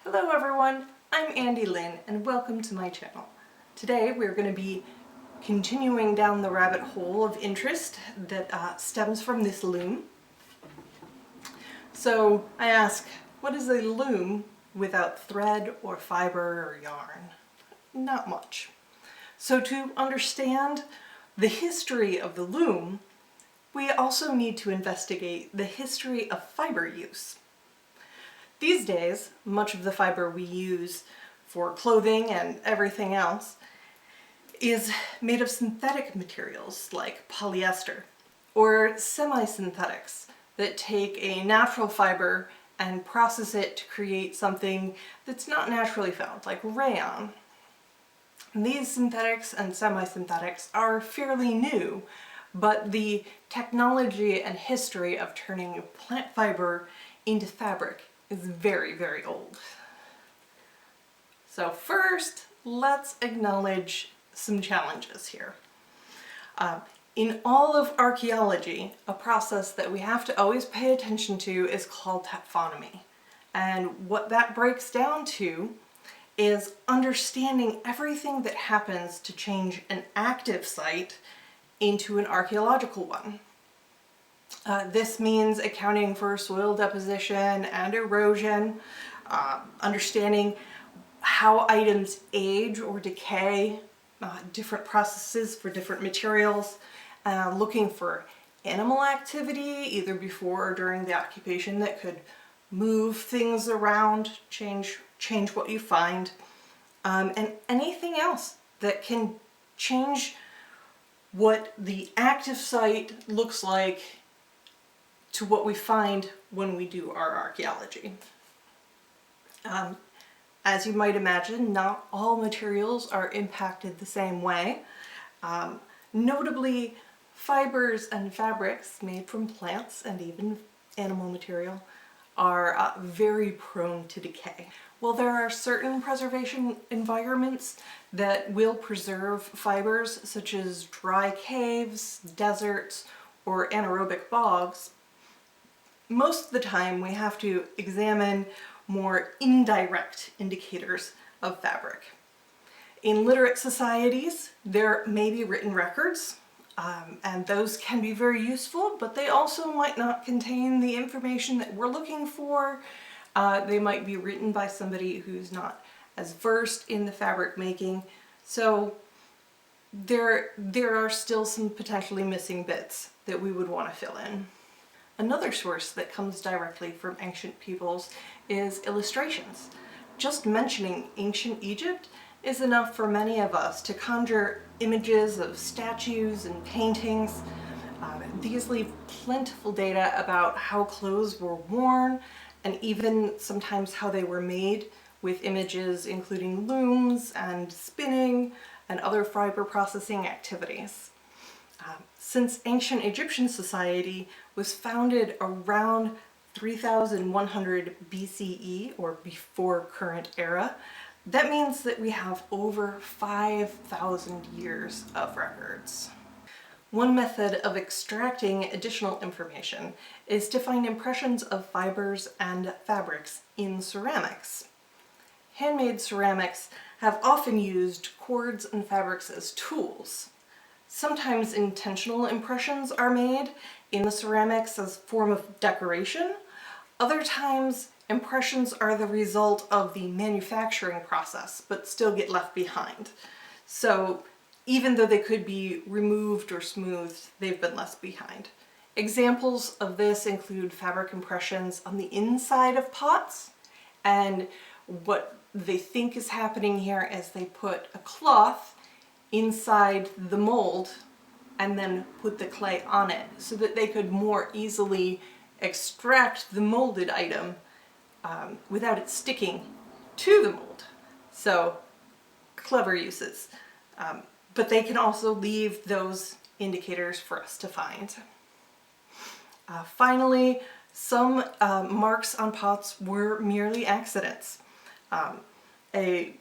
Hello everyone, I'm Andy Lynn and welcome to my channel. Today we're going to be continuing down the rabbit hole of interest that stems from this loom. So I ask, what is a loom without thread or fiber or yarn? Not much. So to understand the history of the loom, we also need to investigate the history of fiber use. These days, much of the fiber we use for clothing and everything else is made of synthetic materials like polyester, or semi-synthetics that take a natural fiber and process it to create something that's not naturally found, like rayon. And these synthetics and semi-synthetics are fairly new, but the technology and history of turning plant fiber into fabric is very, very old. So first, let's acknowledge some challenges here. In all of archaeology, a process that we have to always pay attention to is called taphonomy. And what that breaks down to is understanding everything that happens to change an active site into an archaeological one. This means accounting for soil deposition and erosion, understanding how items age or decay, different processes for different materials, looking for animal activity either before or during the occupation that could move things around, change what you find, and anything else that can change what the active site looks like to what we find when we do our archaeology. As you might imagine, not all materials are impacted the same way. Notably, fibers and fabrics made from plants and even animal material are very prone to decay. While there are certain preservation environments that will preserve fibers, such as dry caves, deserts, or anaerobic bogs, most of the time we have to examine more indirect indicators of fabric. In literate societies, there may be written records, and those can be very useful, but they also might not contain the information that we're looking for. They might be written by somebody who's not as versed in the fabric making, so there are still some potentially missing bits that we would want to fill in. Another source that comes directly from ancient peoples is illustrations. Just mentioning ancient Egypt is enough for many of us to conjure images of statues and paintings. These leave plentiful data about how clothes were worn and even sometimes how they were made, with images including looms and spinning and other fiber processing activities. Since ancient Egyptian society was founded around 3100 BCE, or before current era, that means that we have over 5,000 years of records. One method of extracting additional information is to find impressions of fibers and fabrics in ceramics. Handmade ceramics have often used cords and fabrics as tools. Sometimes intentional impressions are made in the ceramics as a form of decoration. Other times, impressions are the result of the manufacturing process, but still get left behind. So even though they could be removed or smoothed, they've been left behind. Examples of this include fabric impressions on the inside of pots, and what they think is happening here is they put a cloth inside the mold and then put the clay on it so that they could more easily extract the molded item without it sticking to the mold. So clever uses. But they can also leave those indicators for us to find. Finally, some marks on pots were merely accidents. A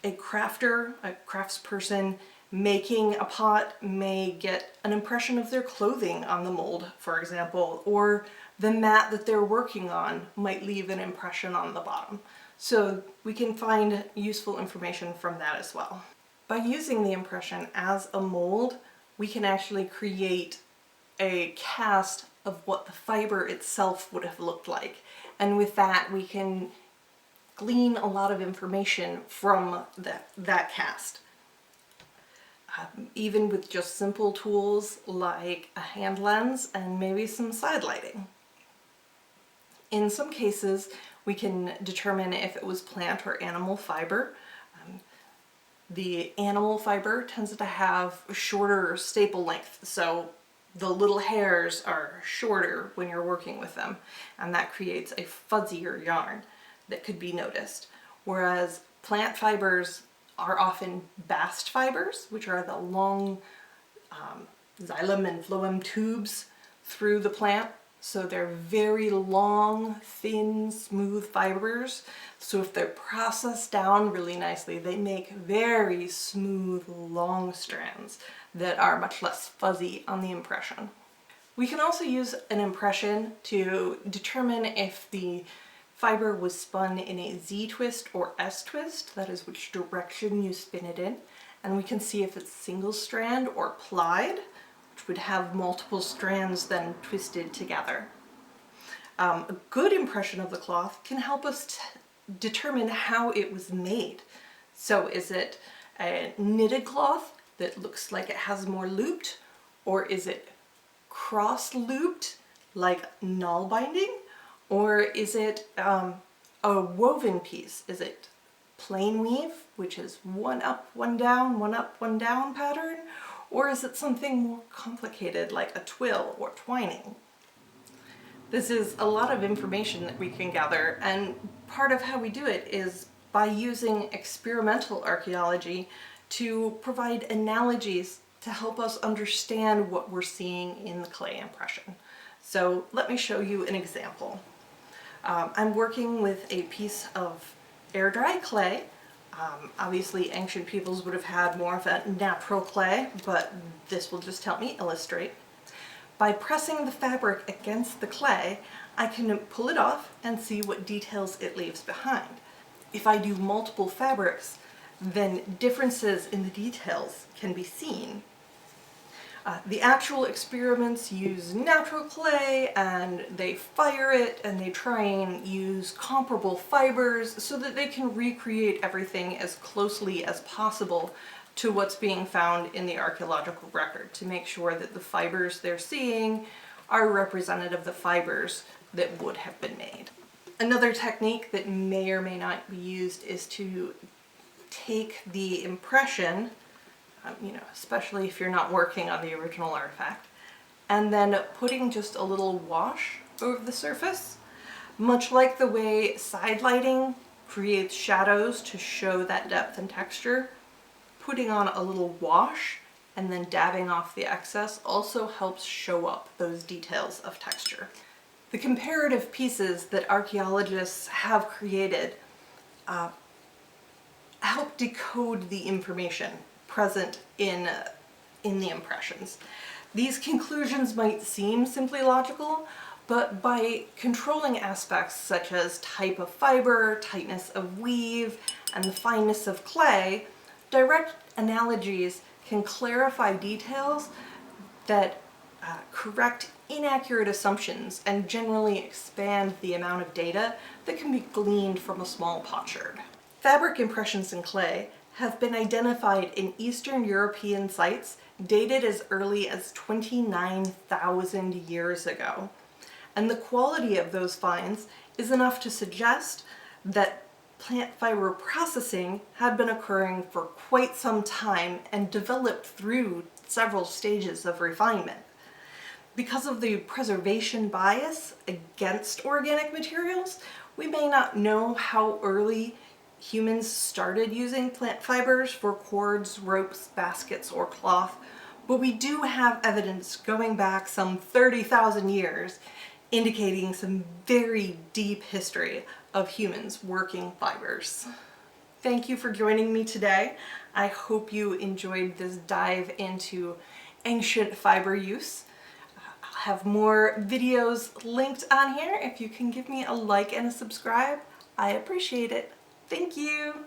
crafter, a craftsperson making a pot may get an impression of their clothing on the mold, for example, or the mat that they're working on might leave an impression on the bottom. So we can find useful information from that as well. By using the impression as a mold, we can actually create a cast of what the fiber itself would have looked like. And with that, we can glean a lot of information from that cast. Even with just simple tools like a hand lens and maybe some side lighting. In some cases, we can determine if it was plant or animal fiber. The animal fiber tends to have shorter staple length, so the little hairs are shorter when you're working with them, and that creates a fuzzier yarn that could be noticed. Whereas plant fibers are often bast fibers, which are the long xylem and phloem tubes through the plant. So they're very long, thin, smooth fibers. So if they're processed down really nicely, they make very smooth, long strands that are much less fuzzy on the impression. We can also use an impression to determine if the fiber was spun in a Z-twist or S-twist, that is which direction you spin it in, and we can see if it's single strand or plied, which would have multiple strands then twisted together. A good impression of the cloth can help us determine how it was made. So is it a knitted cloth that looks like it has more looped, or is it cross-looped like null binding, or is it a woven piece? Is it plain weave, which is one up, one down, one up, one down pattern? Or is it something more complicated like a twill or twining? This is a lot of information that we can gather, and part of how we do it is by using experimental archaeology to provide analogies to help us understand what we're seeing in the clay impression. So let me show you an example. I'm working with a piece of air-dry clay. Obviously ancient peoples would have had more of a natural clay, but this will just help me illustrate. By pressing the fabric against the clay, I can pull it off and see what details it leaves behind. If I do multiple fabrics, then differences in the details can be seen. The actual experiments use natural clay, and they fire it and they try and use comparable fibers so that they can recreate everything as closely as possible to what's being found in the archaeological record, to make sure that the fibers they're seeing are representative of the fibers that would have been made. Another technique that may or may not be used is to take the impression, especially if you're not working on the original artifact, and then putting just a little wash over the surface, much like the way side lighting creates shadows to show that depth and texture. Putting on a little wash and then dabbing off the excess also helps show up those details of texture. The comparative pieces that archaeologists have created help decode the information present in the impressions. These conclusions might seem simply logical, but by controlling aspects such as type of fiber, tightness of weave, and the fineness of clay, direct analogies can clarify details that correct inaccurate assumptions and generally expand the amount of data that can be gleaned from a small potsherd. Fabric impressions in clay have been identified in Eastern European sites dated as early as 29,000 years ago. And the quality of those finds is enough to suggest that plant fiber processing had been occurring for quite some time and developed through several stages of refinement. Because of the preservation bias against organic materials, we may not know how early humans started using plant fibers for cords, ropes, baskets, or cloth, but we do have evidence going back some 30,000 years indicating some very deep history of humans working fibers. Thank you for joining me today. I hope you enjoyed this dive into ancient fiber use. I'll have more videos linked on here. If you can give me a like and a subscribe, I appreciate it. Thank you!